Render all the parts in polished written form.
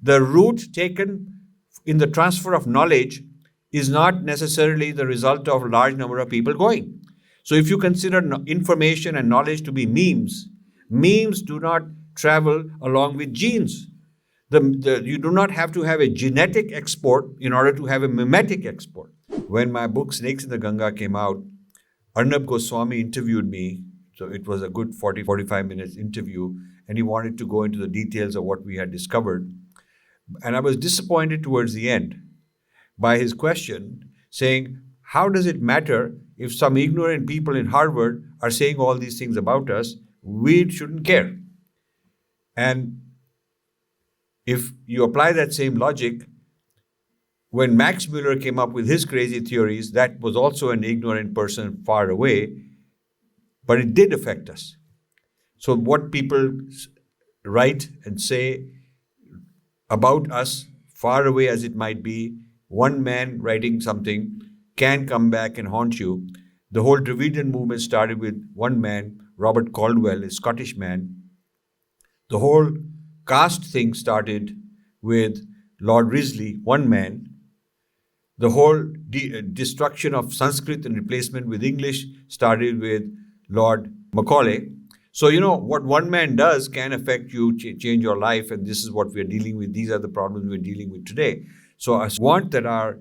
the route taken in the transfer of knowledge is not necessarily the result of a large number of people going. So if you consider information and knowledge to be memes, memes do not travel along with genes. You do not have to have a genetic export in order to have a mimetic export. When my book Snakes in the Ganga came out, Arnab Goswami interviewed me. So it was a good 45 minutes interview, and he wanted to go into the details of what we had discovered. And I was disappointed towards the end by his question, saying, how does it matter if some ignorant people in Harvard are saying all these things about us? We shouldn't care. And if you apply that same logic, when Max Muller came up with his crazy theories, that was also an ignorant person far away, but it did affect us. So what people write and say about us, far away as it might be, one man writing something can come back and haunt you. The whole Dravidian movement started with one man, Robert Caldwell, a Scottish man. The whole caste thing started with Lord Risley, one man. The whole destruction of Sanskrit and replacement with English started with Lord Macaulay. So, what one man does can affect you, change your life, and this is what we're dealing with. These are the problems we're dealing with today. So I want that our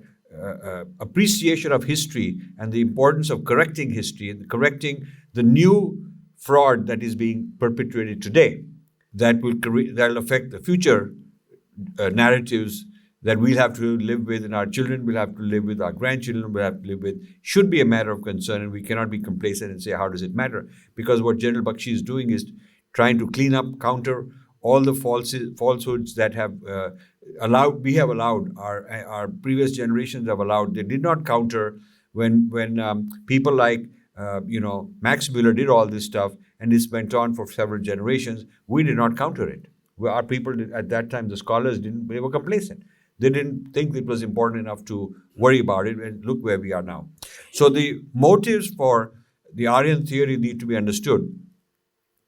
appreciation of history and the importance of correcting history and correcting the new fraud that is being perpetrated today that will affect the future narratives that we'll have to live with, and our children will have to live with, our grandchildren will have to live with, should be a matter of concern, and we cannot be complacent and say, how does it matter? Because what General Bakshi is doing is trying to clean up, counter all the falsehoods that we have allowed, our previous generations have allowed. They did not counter when people like Max Muller did all this stuff, and this went on for several generations. We did not counter it. Our people at that time, the scholars they were complacent. They didn't think it was important enough to worry about it, and look where we are now. So the motives for the Aryan theory need to be understood.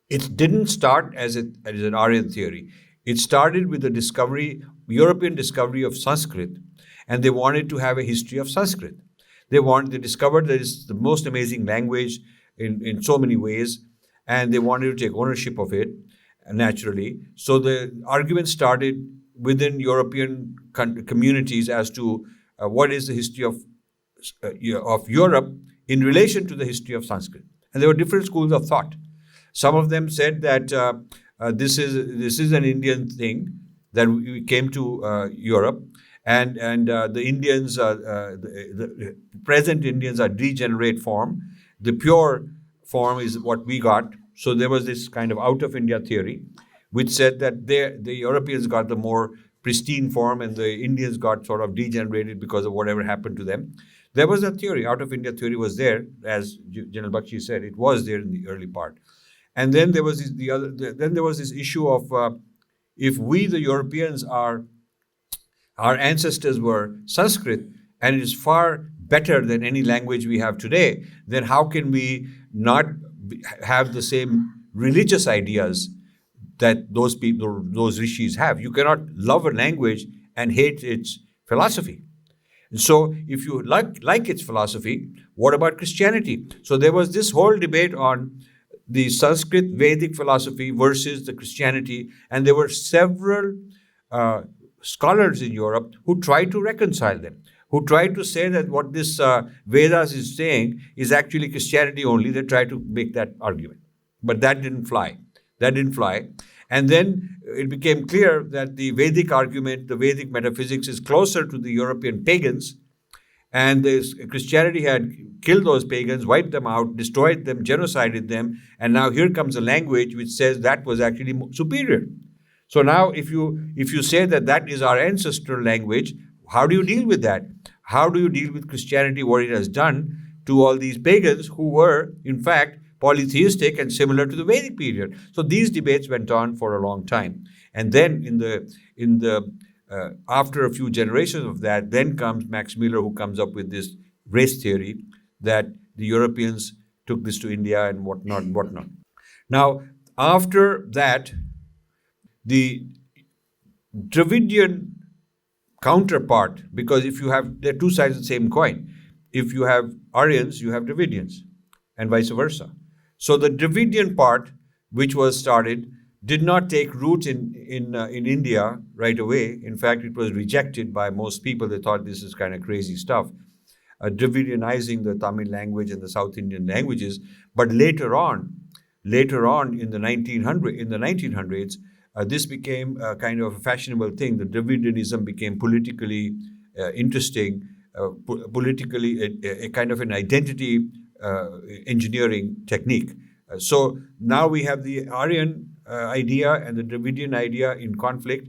It didn't start as an Aryan theory. It started with the European discovery of Sanskrit, and they wanted to have a history of Sanskrit. They discovered that it's the most amazing language in so many ways, and they wanted to take ownership of it, naturally. So the argument started within European communities as to what is the history of Europe in relation to the history of Sanskrit. And there were different schools of thought. Some of them said that this is an Indian thing, that we came to Europe, and the Indians, the present Indians are degenerate form. The pure form is what we got. So there was this kind of out of India theory, which said that the Europeans got the more pristine form and the Indians got sort of degenerated because of whatever happened to them. There was a theory, out of India theory was there, as General Bakshi said, it was there in the early part. And then there was this issue of if we, the Europeans, our ancestors were Sanskrit, and it is far better than any language we have today, then how can we not have the same religious ideas that those people, those rishis have? You cannot love a language and hate its philosophy. And so if you like its philosophy, what about Christianity? So there was this whole debate on the Sanskrit Vedic philosophy versus the Christianity, and there were several scholars in Europe who tried to reconcile them, who tried to say that what this Vedas is saying is actually Christianity only. They tried to make that argument. But that didn't fly. And then it became clear that the Vedic argument, the Vedic metaphysics is closer to the European pagans, and Christianity had killed those pagans, wiped them out, destroyed them, genocided them, and now here comes a language which says that was actually superior. So now if you say that is our ancestral language, how do you deal with that? How do you deal with Christianity, what it has done to all these pagans who were, in fact, polytheistic and similar to the Vedic period? So these debates went on for a long time. And then in the after a few generations of that, then comes Max Muller, who comes up with this race theory that the Europeans took this to India and whatnot. Now, after that, the Dravidian counterpart, because there are two sides of the same coin. If you have Aryans, you have Dravidians, and vice versa. So the Dravidian part, which was started, did not take root in India right away. In fact, it was rejected by most people. They thought this is kind of crazy stuff, Dravidianizing the Tamil language and the South Indian languages. But later on in the 1900s, this became a kind of a fashionable thing. The Dravidianism became politically interesting, politically a kind of an identity engineering technique. So now we have the Aryan idea and the Dravidian idea in conflict.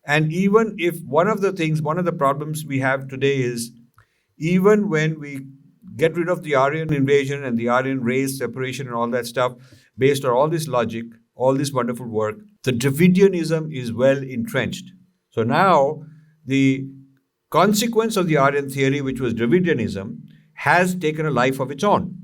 And even if one of the problems we have today is, even when we get rid of the Aryan invasion and the Aryan race separation and all that stuff, based on all this logic, all this wonderful work, the Dravidianism is well entrenched. So now the consequence of the Aryan theory, which was Dravidianism, has taken a life of its own.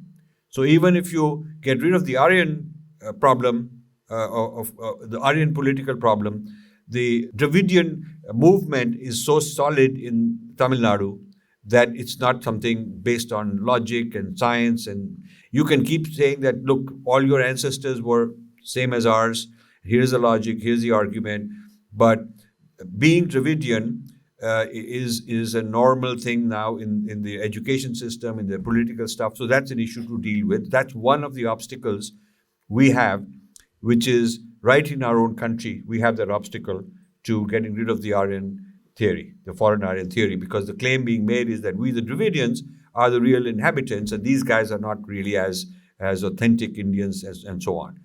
So even if you get rid of the Aryan problem, of the Aryan political problem, the Dravidian movement is so solid in Tamil Nadu that it's not something based on logic and science. And you can keep saying that, look, all your ancestors were same as ours. Here's the logic, here's the argument. But being Dravidian is a normal thing now in the education system, in the political stuff. So that's an issue to deal with. That's one of the obstacles we have, which is right in our own country. We have that obstacle to getting rid of the Aryan theory, the foreign Aryan theory, because the claim being made is that we, the Dravidians, are the real inhabitants, and these guys are not really as authentic Indians and so on.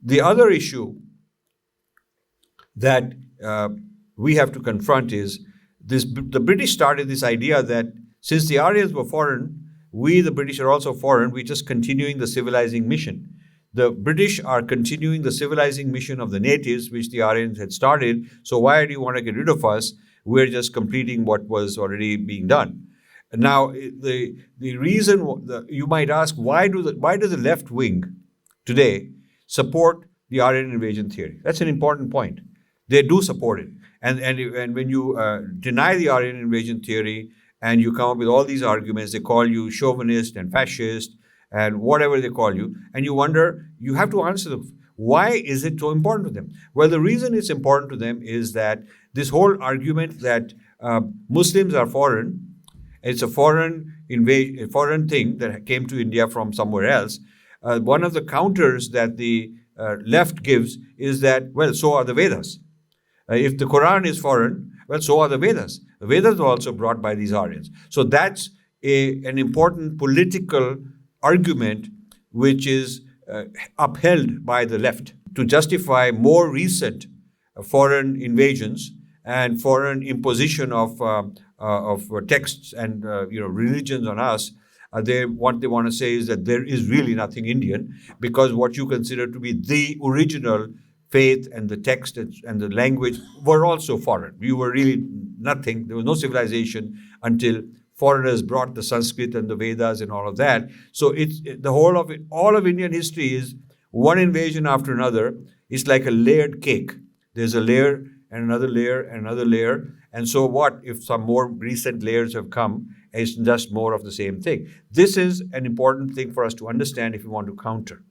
The other issue that we have to confront is this: the British started this idea that since the Aryans were foreign, we, the British, are also foreign. We're just continuing the civilizing mission. The British are continuing the civilizing mission of the natives, which the Aryans had started. So why do you want to get rid of us? We're just completing what was already being done. Now, the reason you might ask, why does the left wing today support the Aryan invasion theory? That's an important point. They do support it. And when you deny the Aryan invasion theory and you come up with all these arguments, they call you chauvinist and fascist and whatever they call you, and you wonder, you have to answer them. Why is it so important to them? Well, the reason it's important to them is that this whole argument that Muslims are foreign, it's a foreign thing that came to India from somewhere else. One of the counters that the left gives is that, well, so are the Vedas. If the Quran is foreign, well, so are the Vedas. The Vedas were also brought by these Aryans. So that's an important political argument which is upheld by the left to justify more recent foreign invasions and foreign imposition of texts and religions on us. What they want to say is that there is really nothing Indian, because what you consider to be the original faith and the text and the language were also foreign. You were really nothing. There was no civilization until foreigners brought the Sanskrit and the Vedas and all of that. So it's the whole of it. All of Indian history is one invasion after another. It's like a layered cake. There's a layer and another layer and another layer. And so what if some more recent layers have come? It's just more of the same thing. This is an important thing for us to understand if we want to counter,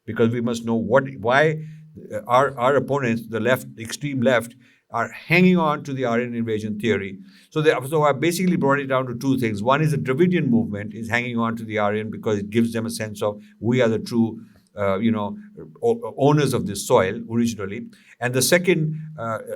because we must know why our opponents, the left, extreme left, are hanging on to the Aryan invasion theory. So I basically brought it down to two things. One is the Dravidian movement is hanging on to the Aryan because it gives them a sense of we are the true owners of this soil originally. And the second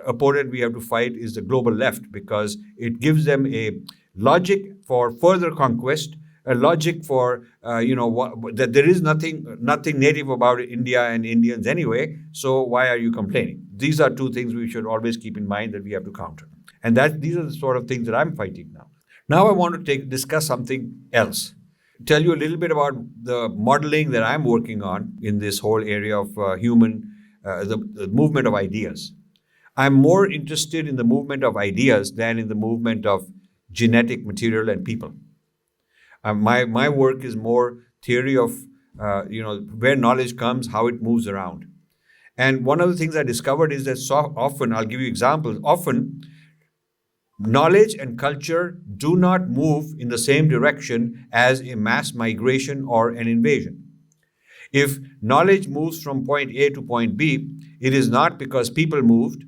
opponent we have to fight is the global left, because it gives them a logic for further conquest, a logic for that there is nothing native about India and Indians anyway. So why are you complaining? These are two things we should always keep in mind that we have to counter, and these are the sort of things that I'm fighting now. Now I want to discuss something else. Tell you a little bit about the modeling that I'm working on in this whole area of the movement of ideas. I'm more interested in the movement of ideas than in the movement of genetic material and people. My work is more theory of where knowledge comes, how it moves around. And one of the things I discovered is that so often, I'll give you examples, often knowledge and culture do not move in the same direction as a mass migration or an invasion. If knowledge moves from point A to point B, it is not because people moved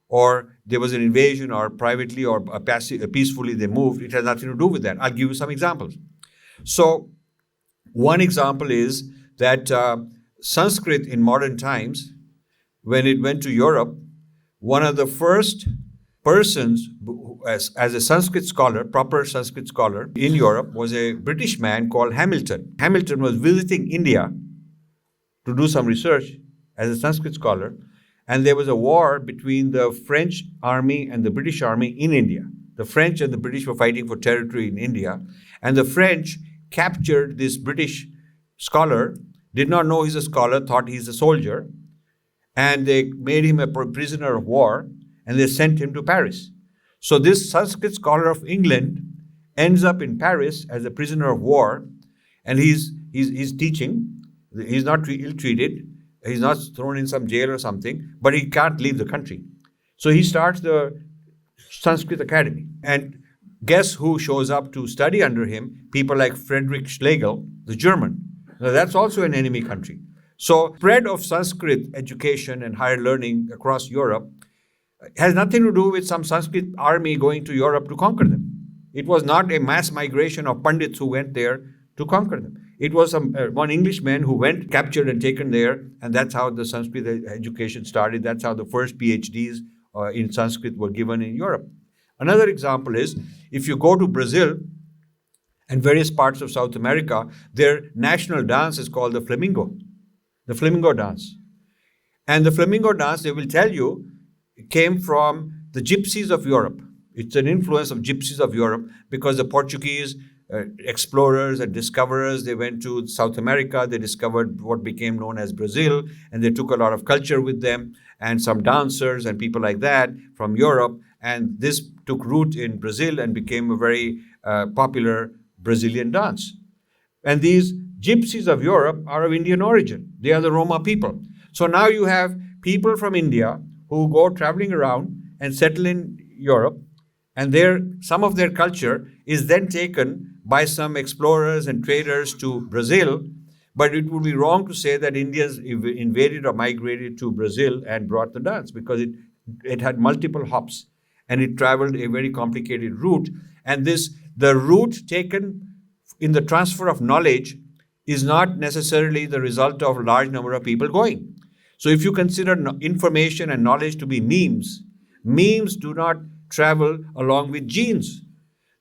or there was an invasion or privately or peacefully they moved. It has nothing to do with that. I'll give you some examples. So one example is that Sanskrit in modern times, when it went to Europe, one of the first persons as a Sanskrit scholar, proper Sanskrit scholar in Europe was a British man called Hamilton. Hamilton was visiting India to do some research as a Sanskrit scholar, and there was a war between the French army and the British army in India. The French and the British were fighting for territory in India, and the French captured this British scholar, did not know he's a scholar, thought he's a soldier, and they made him a prisoner of war, and they sent him to Paris. So this Sanskrit scholar of England ends up in Paris as a prisoner of war, and he's teaching. He's not ill-treated. He's not thrown in some jail or something, but he can't leave the country. So he starts the Sanskrit Academy. And guess who shows up to study under him? People like Friedrich Schlegel, the German. Now that's also an enemy country. So spread of Sanskrit education and higher learning across Europe has nothing to do with some Sanskrit army going to Europe to conquer them. It was not a mass migration of Pandits who went there to conquer them. It was one Englishman who went, captured and taken there, and that's how the Sanskrit education started. That's how the first PhDs in Sanskrit were given in Europe. Another example is, if you go to Brazil and various parts of South America, their national dance is called the flamingo dance. And the flamingo dance, they will tell you, came from the gypsies of Europe. It's an influence of gypsies of Europe because the Portuguese explorers and discoverers, they went to South America, they discovered what became known as Brazil, and they took a lot of culture with them and some dancers and people like that from Europe, and this took root in Brazil and became a very popular Brazilian dance. And these gypsies of Europe are of Indian origin. They are the Roma people. So now you have people from India who go traveling around and settle in Europe, and some of their culture is then taken by some explorers and traders to Brazil. But it would be wrong to say that Indians invaded or migrated to Brazil and brought the dance, because it had multiple hops and it traveled a very complicated route. And the route taken in the transfer of knowledge is not necessarily the result of a large number of people going. So if you consider information and knowledge to be memes do not travel along with genes.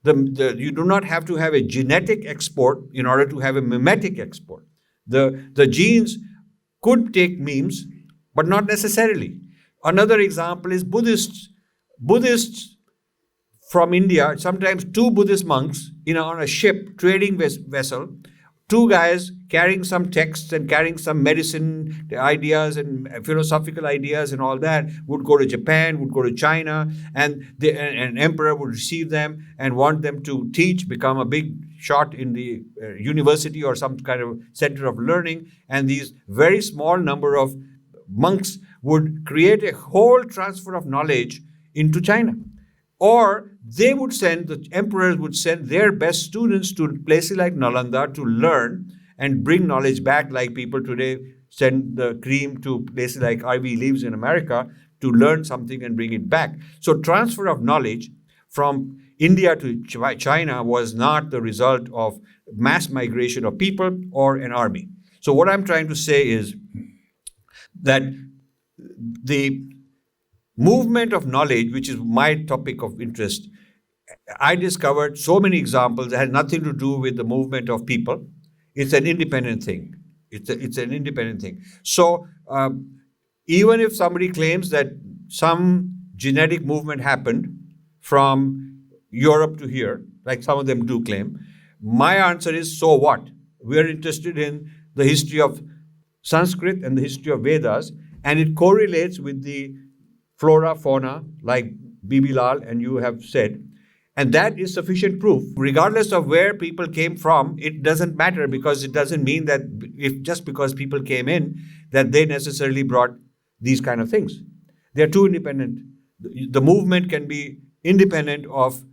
You do not have to have a genetic export in order to have a mimetic export. The genes could take memes, but not necessarily. Another example is Buddhists. Buddhists from India, sometimes two Buddhist monks on a ship, trading vessel, two guys carrying some texts and carrying some medicine ideas and philosophical ideas and all that, would go to Japan, would go to China, and an emperor would receive them and want them to teach, become a big shot in the university or some kind of center of learning. And these very small number of monks would create a whole transfer of knowledge into China. Or the emperors would send their best students to places like Nalanda to learn and bring knowledge back, like people today send the cream to places like Ivy Leaves in America to learn something and bring it back. So transfer of knowledge from India to China was not the result of mass migration of people or an army. So what I'm trying to say is that the movement of knowledge, which is my topic of interest, I discovered so many examples that had nothing to do with the movement of people. It's an independent thing. It's an independent thing. So even if somebody claims that some genetic movement happened from Europe to here, like some of them do claim, my answer is, so what? We are interested in the history of Sanskrit and the history of Vedas, and it correlates with the flora, fauna, like Bibi Lal and you have said. And that is sufficient proof. Regardless of where people came from, it doesn't matter, because it doesn't mean that just because people came in, that they necessarily brought these kind of things. They are too independent. The movement can be independent of,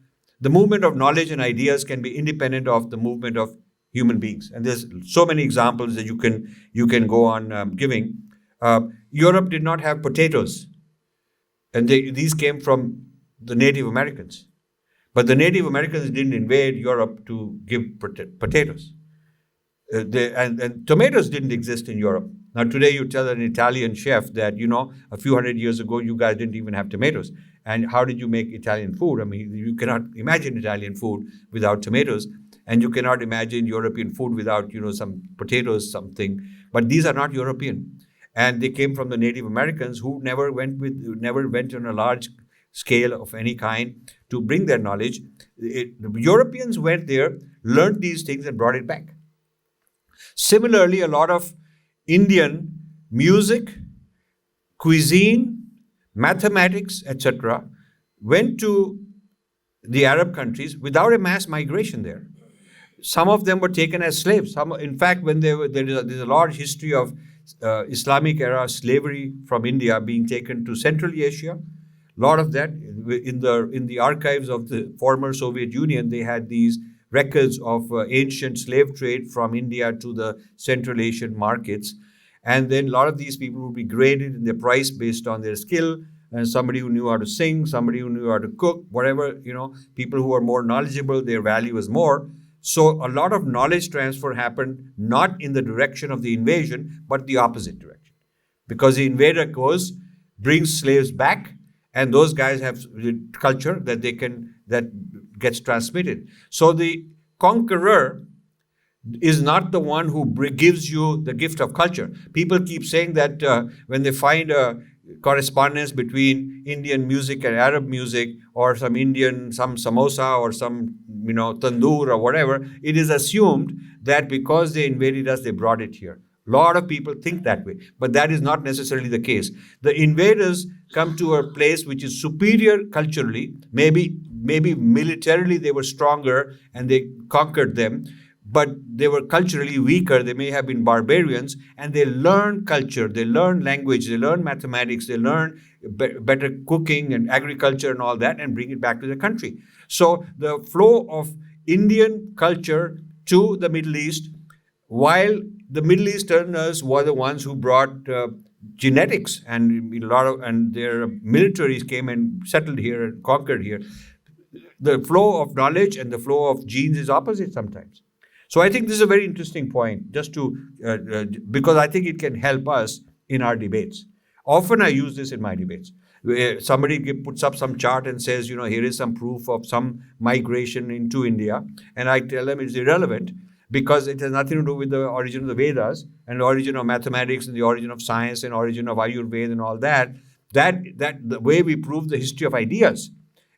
the movement of knowledge and ideas can be independent of the movement of human beings. And there's so many examples that you can go on giving. Europe did not have potatoes, and these came from the Native Americans. But the Native Americans didn't invade Europe to give potatoes. And tomatoes didn't exist in Europe. Now today you tell an Italian chef that, a few hundred years ago you guys didn't even have tomatoes. And how did you make Italian food? I mean, you cannot imagine Italian food without tomatoes. And you cannot imagine European food without, some potatoes, something. But these are not European. And they came from the Native Americans who never went on a large scale of any kind to bring their knowledge. The Europeans went there, learned these things and brought it back. Similarly, a lot of Indian music, cuisine, mathematics, etc. went to the Arab countries without a mass migration there. Some of them were taken as slaves. In fact, when there's a large history of Islamic era slavery from India being taken to Central Asia. A lot of that in the archives of the former Soviet Union, they had these records of ancient slave trade from India to the Central Asian markets. And then a lot of these people would be graded in their price based on their skill. And somebody who knew how to sing, somebody who knew how to cook, whatever, people who are more knowledgeable, their value is more. So a lot of knowledge transfer happened not in the direction of the invasion, but the opposite direction. Because the invader brings slaves back, and those guys have culture that gets transmitted. So the conqueror is not the one who gives you the gift of culture. People keep saying that when they find a correspondence between Indian music and Arab music, or some samosa or some tandoor or whatever, it is assumed that because they invaded us, they brought it here. A lot of people think that way, but that is not necessarily the case. The invaders come to a place which is superior culturally. Maybe militarily they were stronger and they conquered them, but they were culturally weaker. They may have been barbarians, and they learn culture, they learn language, they learn mathematics, they learn better cooking and agriculture and all that, and bring it back to the country. So the flow of Indian culture to the Middle East, while the Middle Easterners were the ones who brought genetics, and their militaries came and settled here and conquered here. The flow of knowledge and the flow of genes is opposite sometimes. So I think this is a very interesting point, just to because I think it can help us in our debates. Often I use this in my debates. Somebody puts up some chart and says, here is some proof of some migration into India, and I tell them it's irrelevant because it has nothing to do with the origin of the Vedas and the origin of mathematics and the origin of science and origin of Ayurveda and all that. That the way we prove the history of ideas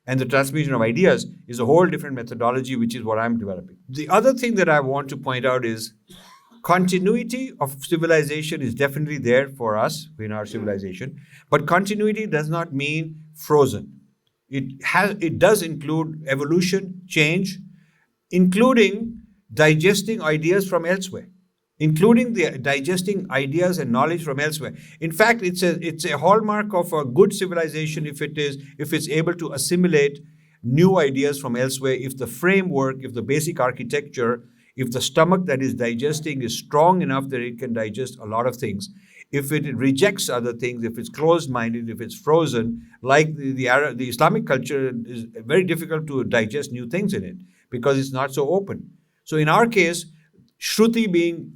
and the transmission of ideas is a whole different methodology, which is what I'm developing. The other thing that I want to point out is continuity of civilization is definitely there for us in our civilization, but continuity does not mean frozen. It does include evolution, change, including digesting ideas from elsewhere, including the digesting ideas and knowledge from elsewhere. In fact, it's a hallmark of a good civilization if it's able to assimilate new ideas from elsewhere, if the framework, if the basic architecture, if the stomach that is digesting is strong enough that it can digest a lot of things. If it rejects other things, if it's closed-minded, if it's frozen, like the Islamic culture is very difficult to digest new things in it because it's not so open. So in our case, Shruti being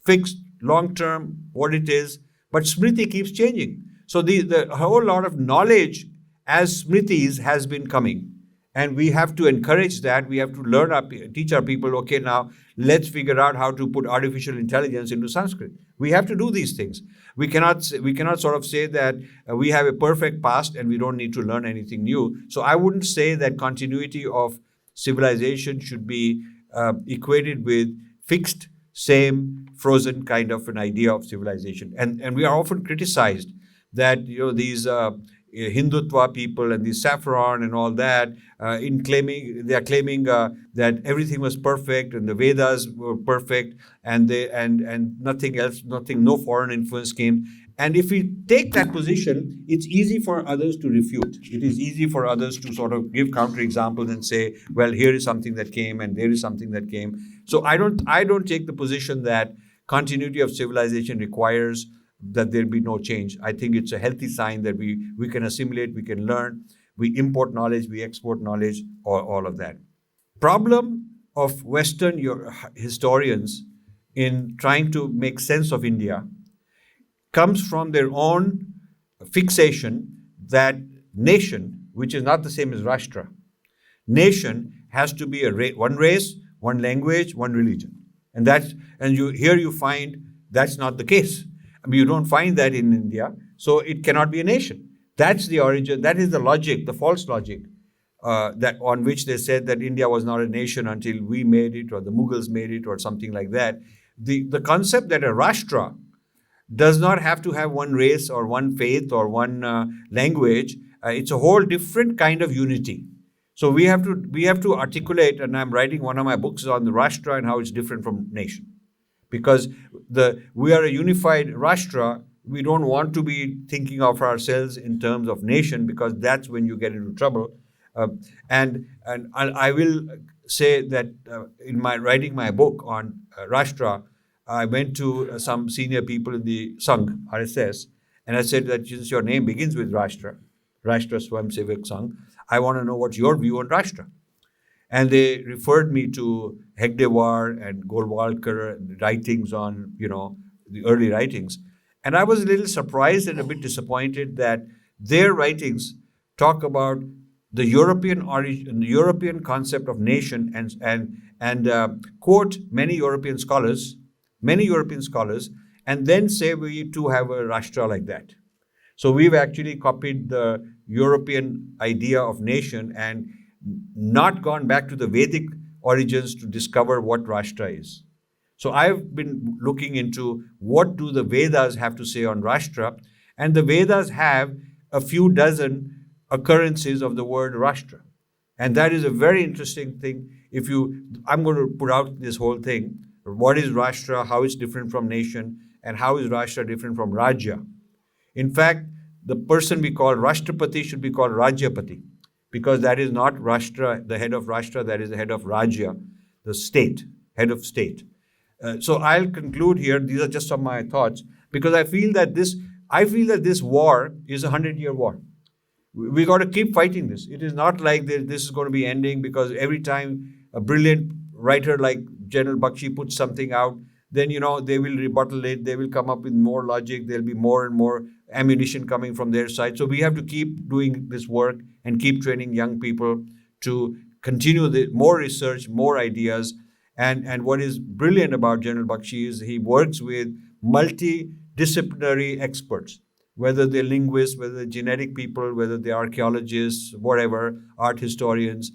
fixed, long-term, what it is, but Smriti keeps changing. So the whole lot of knowledge as Smritis has been coming. And we have to encourage that. We have to teach our people, okay, now let's figure out how to put artificial intelligence into Sanskrit. We have to do these things. We cannot sort of say that we have a perfect past and we don't need to learn anything new. So I wouldn't say that continuity of civilization should be equated with fixed, same, frozen kind of an idea of civilization. And we are often criticized that these Hindutva people and the saffron and all that, they are claiming that everything was perfect and the Vedas were perfect and nothing else, no foreign influence came. And if we take that position, it's easy for others to refute. It is easy for others to sort of give counterexamples and say, well, here is something that came and there is something that came. So I don't take the position that continuity of civilization requires that there be no change. I think it's a healthy sign that we can assimilate, we can learn, we import knowledge, we export knowledge, all of that. Problem of Western historians in trying to make sense of India comes from their own fixation that nation, which is not the same as Rashtra, nation has to be one race, one language, one religion. And you find that's not the case. I mean, you don't find that in India, so it cannot be a nation. That's the origin, that is the logic, the false logic, that on which they said that India was not a nation until we made it, or the Mughals made it, or something like that. The concept that a Rashtra does not have to have one race or one faith or one language. It's a whole different kind of unity. So we have to articulate, and I'm writing one of my books on the Rashtra and how it's different from nation. Because we are a unified Rashtra, we don't want to be thinking of ourselves in terms of nation, because that's when you get into trouble. And I will say that in my writing my book on Rashtra, I went to some senior people in the Sangh, RSS, and I said that since your name begins with Rashtra Swayamsevak Sangh, I want to know what's your view on Rashtra. And they referred me to Hegdewar and Golwalkar and writings on, the early writings. And I was a little surprised and a bit disappointed that their writings talk about the European origin, the European concept of nation, and quote many European scholars, and then say we too have a Rashtra like that. So we've actually copied the European idea of nation and not gone back to the Vedic origins to discover what Rashtra is. So I've been looking into what do the Vedas have to say on Rashtra, and the Vedas have a few dozen occurrences of the word Rashtra. And that is a very interesting thing. I'm going to put out this whole thing. What is Rashtra, how it's different from nation, and how is Rashtra different from Rajya. In fact, the person we call Rashtrapati should be called Rajyapati, because that is not Rashtra, the head of Rashtra, that is the head of Rajya, the state, head of state. So I'll conclude here. These are just some of my thoughts, because I feel that this war is a 100-year war. We got to keep fighting this. It is not like this is going to be ending because every time a brilliant writer like General Bakshi puts something out, then they will rebuttal it. They will come up with more logic. There'll be more and more ammunition coming from their side. So we have to keep doing this work and keep training young people to continue more research, more ideas. And what is brilliant about General Bakshi is he works with multidisciplinary experts, whether they're linguists, whether they're genetic people, whether they're archaeologists, whatever, art historians.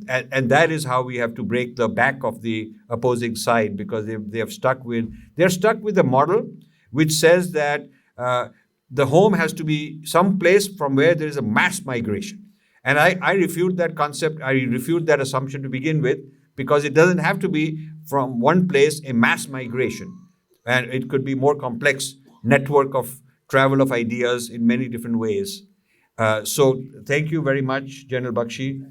And that is how we have to break the back of the opposing side, because they're stuck with a model which says that the home has to be some place from where there is a mass migration. And I refute that concept. I refute that assumption to begin with, because it doesn't have to be from one place a mass migration. And it could be more complex network of travel of ideas in many different ways. So thank you very much, General Bakshi,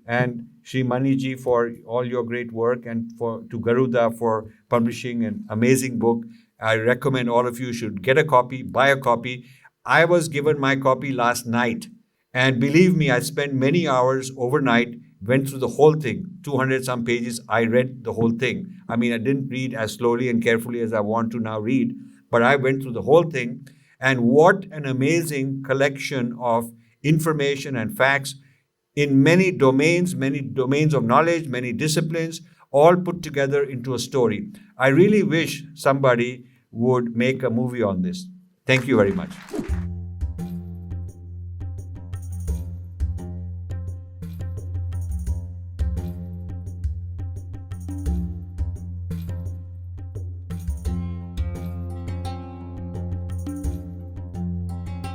and Shri Maniji for all your great work, and to Garuda for publishing an amazing book. I recommend all of you should get a copy, buy a copy. I was given my copy last night, and believe me, I spent many hours overnight, went through the whole thing, 200 some pages. I read the whole thing. I mean, I didn't read as slowly and carefully as I want to now read, but I went through the whole thing. And what an amazing collection of information and facts in many domains of knowledge, many disciplines, all put together into a story. I really wish somebody would make a movie on this. Thank you very much.